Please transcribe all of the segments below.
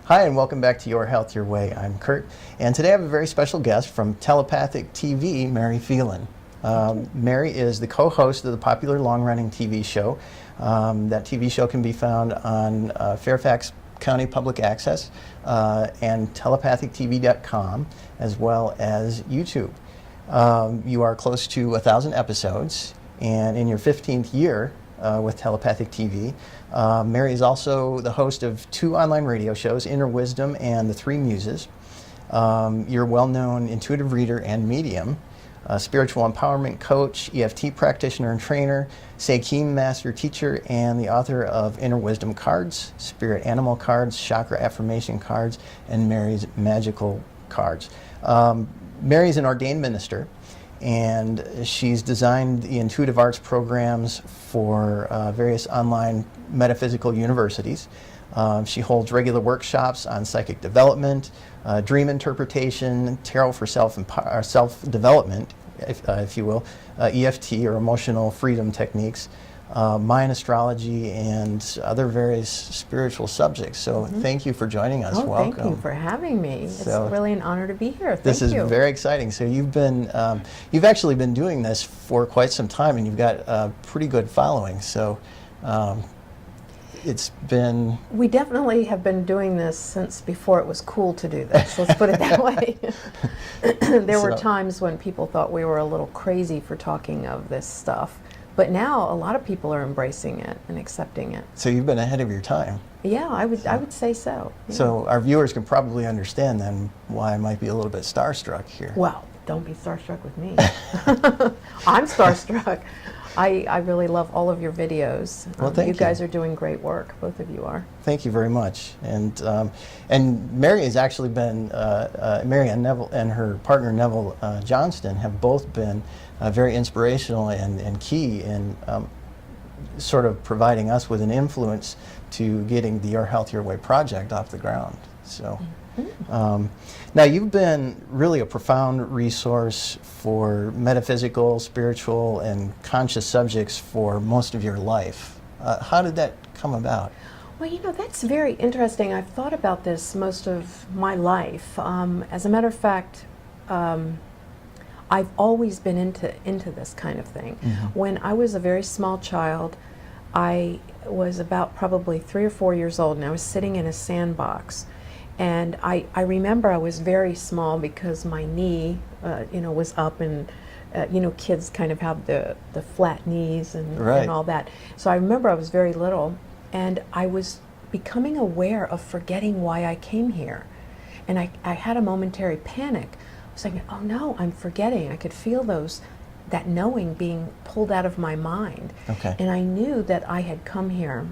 Hi, and welcome back to Your Health, Your Way. I'm Kurt, and today I have a very special guest from Telepathic TV, Mary Phelan. Mary is the co-host of the popular long-running TV show. That TV show can be found on Fairfax County Public Access and telepathictv.com, as well as YouTube. You are close to 1,000 episodes, and in your 15th year with Telepathic TV, Mary is also the host of 2 online radio shows, Inner Wisdom and The Three Muses. You're a well-known intuitive reader and medium, a spiritual empowerment coach, EFT practitioner and trainer, Seiki master teacher, and the author of Inner Wisdom cards, Spirit Animal cards, Chakra Affirmation cards, and Mary's Magical cards. Mary's an ordained minister, and she's designed the intuitive arts programs for various online metaphysical universities. She holds regular workshops on psychic development, dream interpretation, tarot for self-development, if you will, EFT or emotional freedom techniques, Mayan astrology, and other various spiritual subjects. So thank you for joining us. Welcome. Thank you for having me. It's really an honor to be here. This is very exciting. So you've actually been doing this for quite some time, and you've got a pretty good following. So it's been... We definitely have been doing this since before it was cool to do this. Let's put it that way. There were times when people thought we were a little crazy for talking of this stuff. But now a lot of people are embracing it and accepting it. So you've been ahead of your time. Yeah, I would say so. Yeah. So our viewers can probably understand then why I might be a little bit starstruck here. Well, don't be starstruck with me. I'm starstruck. I really love all of your videos. Well, thank you. You guys are doing great work. Both of you are. Thank you very much. And Mary has actually been, Mary and Neville and her partner Neville Johnston have both been very inspirational and key in sort of providing us with an influence to getting the Your Health, Your Way project off the ground. So. Now you've been really a profound resource for metaphysical, spiritual, and conscious subjects for most of your life. How did that come about? Well, you know, that's very interesting. I've thought about this most of my life. As a matter of fact, I've always been into this kind of thing. When I was a very small child, I was about probably 3 or 4 years old, and I was sitting in a sandbox. And I remember I was very small because my knee, was up, and kids kind of have the flat knees and all that. So I remember I was very little, and I was becoming aware of forgetting why I came here. And I had a momentary panic. I was like, oh no, I'm forgetting. I could feel that knowing being pulled out of my mind. Okay. And I knew that I had come here.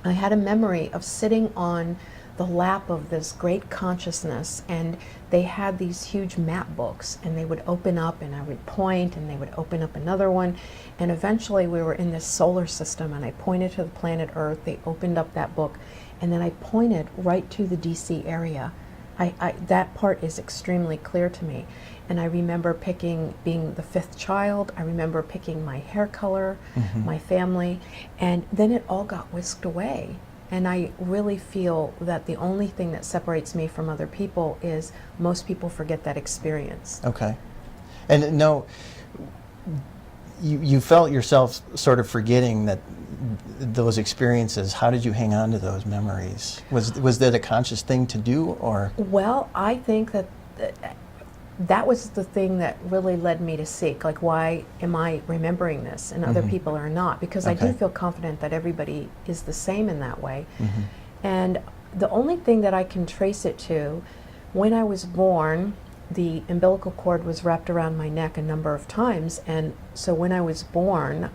I had a memory of sitting on the lap of this great consciousness, and they had these huge map books, and they would open up, and I would point, and they would open up another one, and eventually we were in this solar system, and I pointed to the planet Earth. They opened up that book, and then I pointed right to the DC area. That part is extremely clear to me, and I remember being the 5th child. I remember picking my hair color, my family, and then it all got whisked away. And I really feel that the only thing that separates me from other people is most people forget that experience. Okay. And no, you felt yourself sort of forgetting those experiences. How did you hang on to those memories? Was that a conscious thing to do, or? Well, I think that was the thing that really led me to seek, like, why am I remembering this and other people are not? Because I do feel confident that everybody is the same in that way. And the only thing that I can trace it to, when I was born, the umbilical cord was wrapped around my neck a number of times, and so when I was born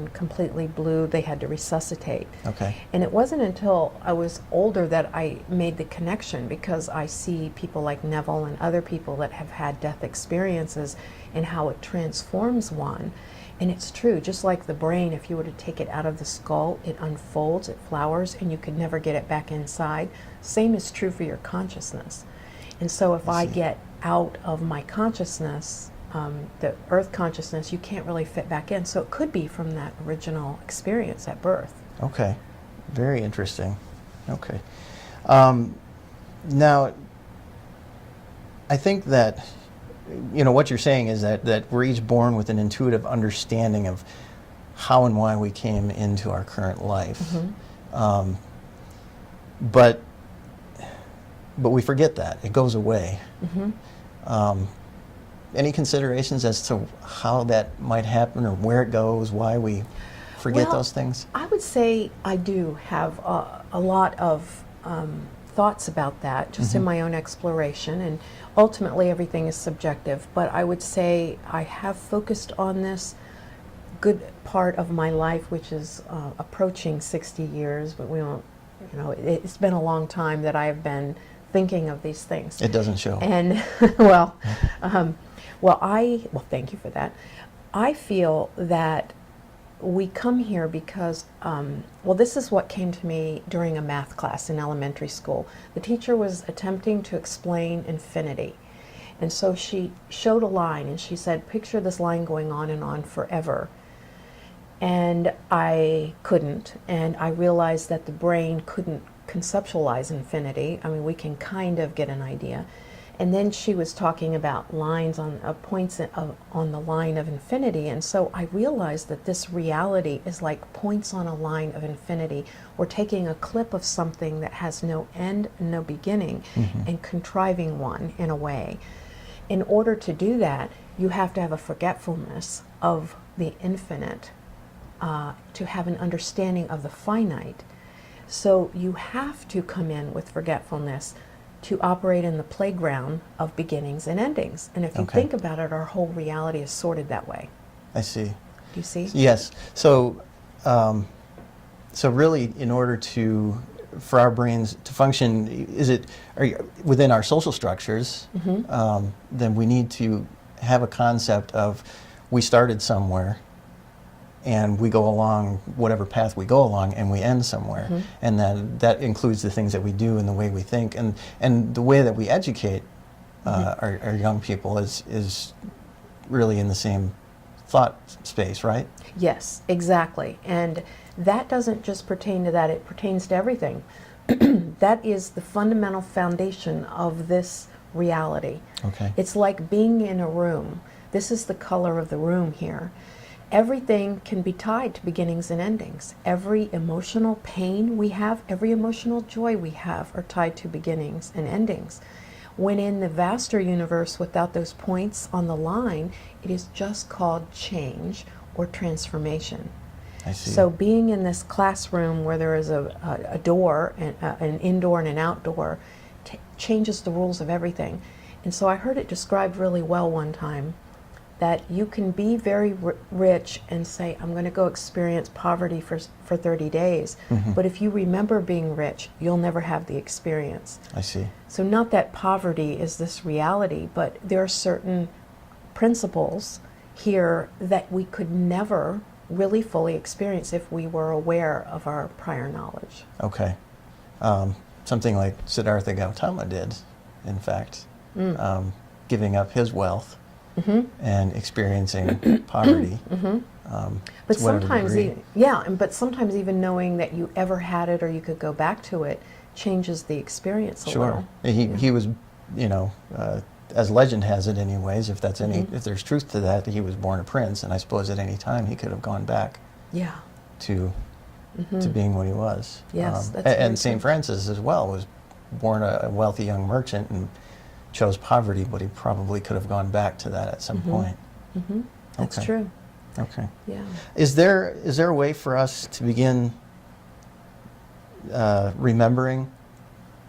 completely blue. They had to resuscitate. Okay. And it wasn't until I was older that I made the connection, because I see people like Neville and other people that have had death experiences and how it transforms one. And it's true, just like the brain, if you were to take it out of the skull, it unfolds, it flowers, and you could never get it back inside. Same is true for your consciousness. And so if I get out of my consciousness, the earth consciousness, you can't really fit back in. So it could be from that original experience at birth. Okay. Very interesting. Okay. Now, I think that, what you're saying is that we're each born with an intuitive understanding of how and why we came into our current life. Mm-hmm. But we forget that. It goes away. Mm-hmm. Any considerations as to how that might happen or where it goes, why we forget those things? I would say I do have a lot of thoughts about that, just in my own exploration, and ultimately everything is subjective, but I would say I have focused on this good part of my life, which is approaching 60 years, but we don't, it's been a long time that I have been thinking of these things. It doesn't show. And, thank you for that. I feel that we come here because, this is what came to me during a math class in elementary school. The teacher was attempting to explain infinity. And so she showed a line and she said, picture this line going on and on forever. And I couldn't, and I realized that the brain couldn't conceptualize infinity. I mean, we can kind of get an idea. And then she was talking about lines on points on the line of infinity, and so I realized that this reality is like points on a line of infinity. We're taking a clip of something that has no end, no beginning, and contriving one in a way. In order to do that, you have to have a forgetfulness of the infinite, to have an understanding of the finite. So you have to come in with forgetfulness to operate in the playground of beginnings and endings. And if you think about it, our whole reality is sorted that way. I see. Do you see? Yes. So, really, in order for our brains to function, within our social structures, then we need to have a concept of we started somewhere, and we go along whatever path we go along, and we end somewhere. And then that includes the things that we do and the way we think. And the way that we educate our young people is really in the same thought space, right? Yes, exactly. And that doesn't just pertain to that, it pertains to everything. That is the fundamental foundation of this reality. Okay. It's like being in a room. This is the color of the room here. Everything can be tied to beginnings and endings. Every emotional pain we have, every emotional joy we have are tied to beginnings and endings. When in the vaster universe without those points on the line, it is just called change or transformation. I see. So being in this classroom where there is a door, an indoor and an outdoor, changes the rules of everything. And so I heard it described really well one time, that you can be very rich and say, I'm going to go experience poverty for 30 days. But if you remember being rich, you'll never have the experience. I see. So not that poverty is this reality, but there are certain principles here that we could never really fully experience if we were aware of our prior knowledge. Okay. Something like Siddhartha Gautama did, in fact, giving up his wealth and experiencing poverty. But sometimes, but sometimes even knowing that you ever had it or you could go back to it changes the experience a little. He was, as legend has it anyways, if there's truth to that, he was born a prince, and I suppose at any time he could have gone back to being what he was. Yes, that's and St. Francis as well was born a wealthy young merchant and chose poverty, but he probably could have gone back to that at some point. That's true. Okay. Yeah. Is there a way for us to begin remembering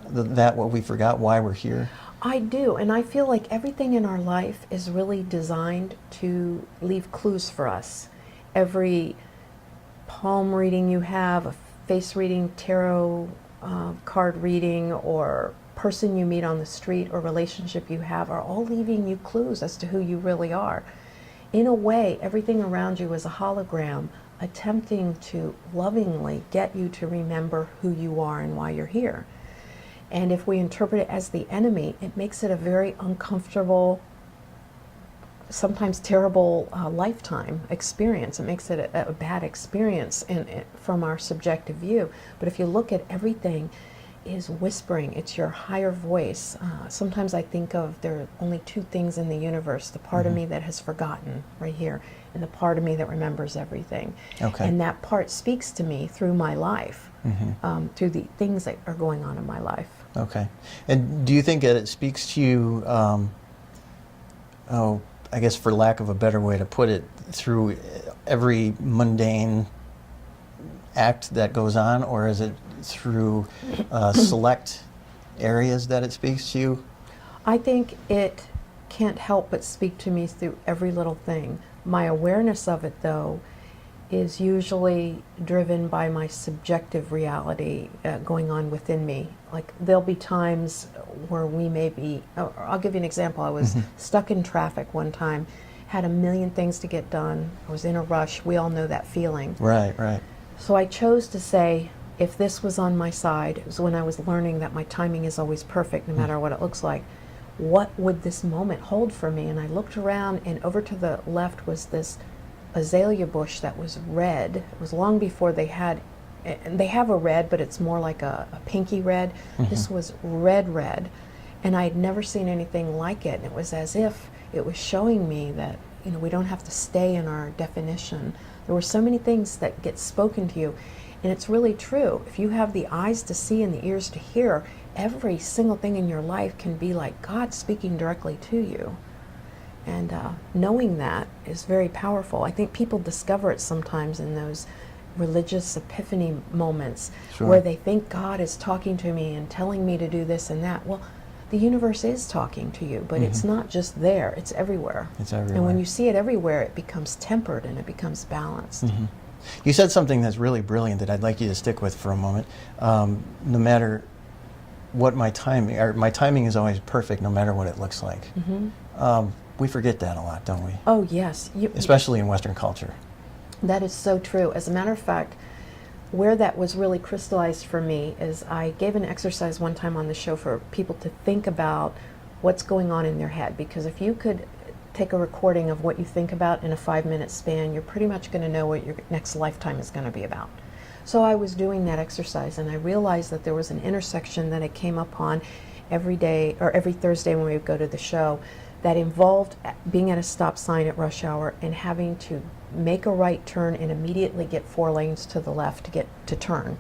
what we forgot, why we're here? I do, and I feel like everything in our life is really designed to leave clues for us. Every palm reading you have, a face reading, tarot card reading, or person you meet on the street or relationship you have are all leaving you clues as to who you really are. In a way, everything around you is a hologram attempting to lovingly get you to remember who you are and why you're here. And if we interpret it as the enemy, it makes it a very uncomfortable, sometimes terrible lifetime experience. It makes it a bad experience from our subjective view. But if you look at everything, is whispering. It's your higher voice. Sometimes I think of there are only two things in the universe, the part of me that has forgotten right here, and the part of me that remembers everything. Okay. And that part speaks to me through my life, through the things that are going on in my life. Okay. And do you think that it speaks to you, I guess for lack of a better way to put it, through every mundane act that goes on, or is it through select areas that it speaks to you? I think it can't help but speak to me through every little thing. My awareness of it, though, is usually driven by my subjective reality going on within me. Like, there'll be times where we may be, I'll give you an example. I was stuck in traffic one time, had a million things to get done. I was in a rush. We all know that feeling. Right, right. So I chose to say, if this was on my side, it was when I was learning that my timing is always perfect no matter what it looks like, what would this moment hold for me? And I looked around, and over to the left was this azalea bush that was red. It was long before they had, and they have a red, but it's more like a pinky red. This was red, and I had never seen anything like it. And it was as if it was showing me that, you know, we don't have to stay in our definition. There were so many things that get spoken to you, and it's really true. If you have the eyes to see and the ears to hear, every single thing in your life can be like God speaking directly to you. And knowing that is very powerful. I think people discover it sometimes in those religious epiphany moments where they think God is talking to me and telling me to do this and that. Well, the universe is talking to you, but it's not just there, it's everywhere. It's everywhere. And when you see it everywhere, it becomes tempered and it becomes balanced. You said something that's really brilliant that I'd like you to stick with for a moment. No matter what my timing is always perfect no matter what it looks like. We forget that a lot, don't we? Oh, yes. Especially in Western culture. That is so true. As a matter of fact, where that was really crystallized for me is I gave an exercise one time on the show for people to think about what's going on in their head. Because if you could take a recording of what you think about in a 5-minute span, you're pretty much going to know what your next lifetime is going to be about. So I was doing that exercise, and I realized that there was an intersection that I came upon every day, or every Thursday when we would go to the show, that involved being at a stop sign at rush hour and having to make a right turn and immediately get 4 lanes to the left to get to turn.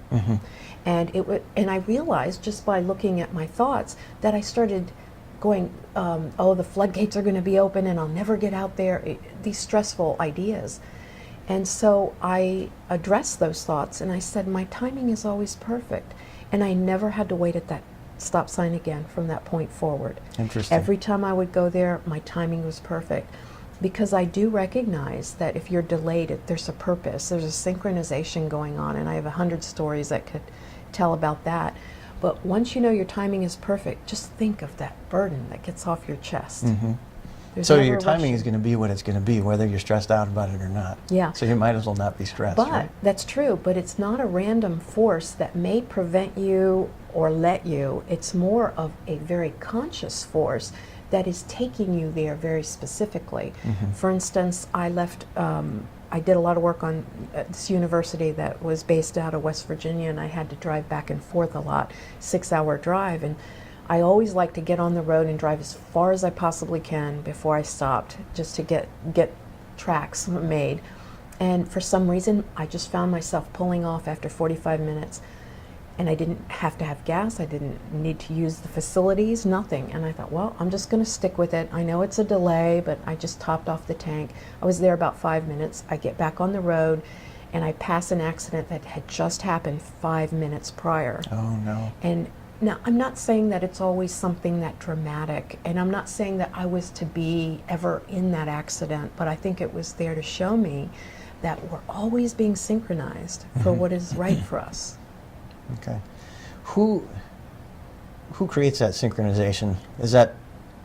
And and I realized just by looking at my thoughts that I started going, oh, the floodgates are going to be open and I'll never get out there, these stressful ideas. And so I addressed those thoughts and I said, my timing is always perfect. And I never had to wait at that stop sign again from that point forward. Interesting. Every time I would go there, my timing was perfect. Because I do recognize that if you're delayed, there's a purpose. There's a synchronization going on, and I have 100 stories that could tell about that. But once you know your timing is perfect, just think of that burden that gets off your chest. So your timing is going to be what it's going to be, whether you're stressed out about it or not. Yeah. So you might as well not be stressed, But right? that's true, but it's not a random force that may prevent you or let you. It's more of a very conscious force that is taking you there very specifically. For instance, I left, I did a lot of work on this university that was based out of West Virginia, and I had to drive back and forth a lot, 6-hour drive, and I always like to get on the road and drive as far as I possibly can before I stopped, just to get tracks made. And for some reason, I just found myself pulling off after 45 minutes. And I didn't have to have gas, I didn't need to use the facilities, nothing. And I thought, well, I'm just going to stick with it. I know it's a delay, but I just topped off the tank. I was there about 5 minutes. I get back on the road, and I pass an accident that had just happened 5 minutes prior. Oh, no. And now, I'm not saying that it's always something that dramatic, and I'm not saying that I was to be ever in that accident, but I think it was there to show me that we're always being synchronized for what is right for us. Okay. Who creates that synchronization? Is that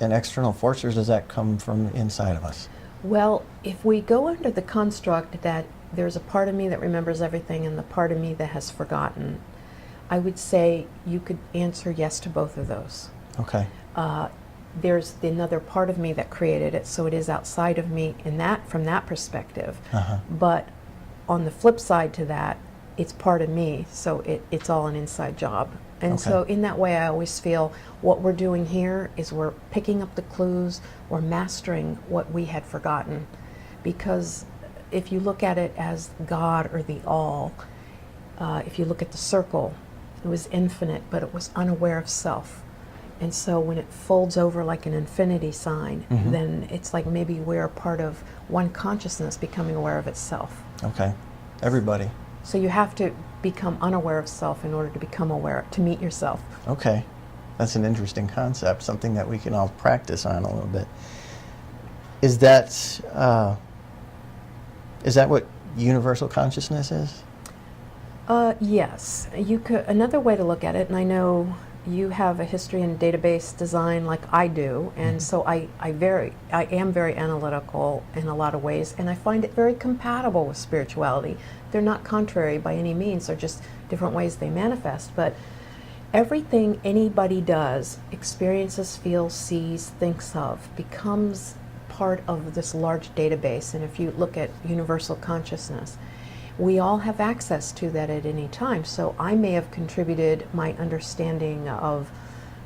an external force, or does that come from inside of us? Well, if we go under the construct that there's a part of me that remembers everything and the part of me that has forgotten, I would say you could answer yes to both of those. Okay. There's another part of me that created it, so it is outside of me in that, from that perspective. But on the flip side to that, it's part of me, so it's all an inside job. And Okay. so in that way, I always feel what we're doing here is we're picking up the clues, we're mastering what we had forgotten. Because if you look at it as God or the all, if you look at the circle, it was infinite, but it was unaware of self. And so when it folds over like an infinity sign, then it's like maybe we're a part of one consciousness becoming aware of itself. Okay. Everybody. So you have to become unaware of self in order to become aware, to meet yourself. Okay. That's an interesting concept, something that we can all practice on a little bit. Is that what universal consciousness is? Yes. You could, another way to look at it, and I know you have a history in database design like I do, and so I am very analytical in a lot of ways, and I find it very compatible with spirituality. They're not contrary by any means, they're just different ways they manifest. But everything anybody does, experiences, feels, sees, thinks of, becomes part of this large database. And if you look at universal consciousness, we all have access to that at any time. So I may have contributed my understanding of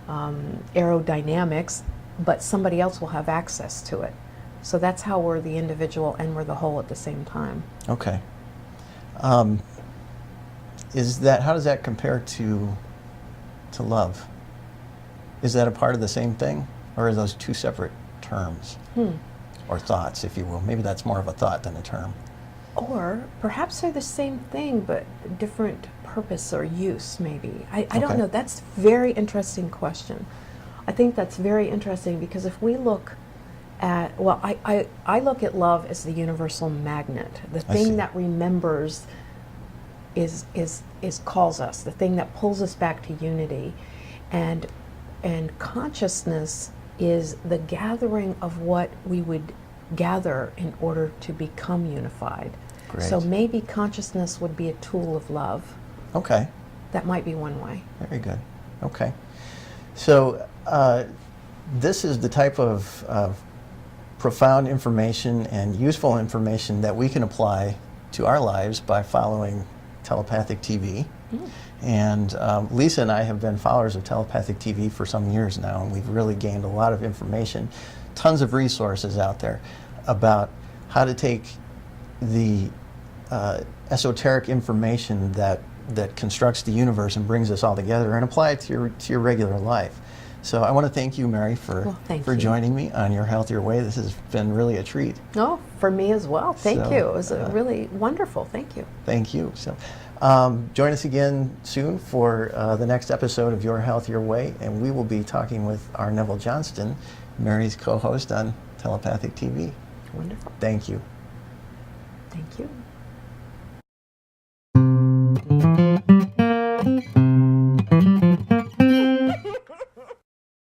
aerodynamics, but somebody else will have access to it. So that's how we're the individual and we're the whole at the same time. Okay. How does that compare to love? Is that a part of the same thing, or are those two separate terms? Or thoughts, if you will? Maybe that's more of a thought than a term. Or perhaps they're the same thing, but different purpose or use, maybe. I don't Okay. know. That's a very interesting question. I think that's very interesting because if we look at, well, I look at love as the universal magnet, the I see. thing that remembers is calls us, the thing that pulls us back to unity. And consciousness is the gathering of what we would gather in order to become unified. Great. So maybe consciousness would be a tool of love. Okay. That might be one way. Very good. Okay. So this is the type of profound information and useful information that we can apply to our lives by following telepathic TV. And Lisa and I have been followers of telepathic TV for some years now, and we've really gained a lot of information, tons of resources out there about how to take the esoteric information that constructs the universe and brings us all together and apply it to your regular life. So I want to thank you, Mary, for joining me on Your Health, Your Way. This has been really a treat. Oh, for me as well. Thank So, you. It was really wonderful. Thank you. Thank you. So join us again soon for the next episode of Your Health, Your Way, and we will be talking with our Neville Johnston, Mary's co-host on Telepathic TV. Wonderful. Thank you. Thank you.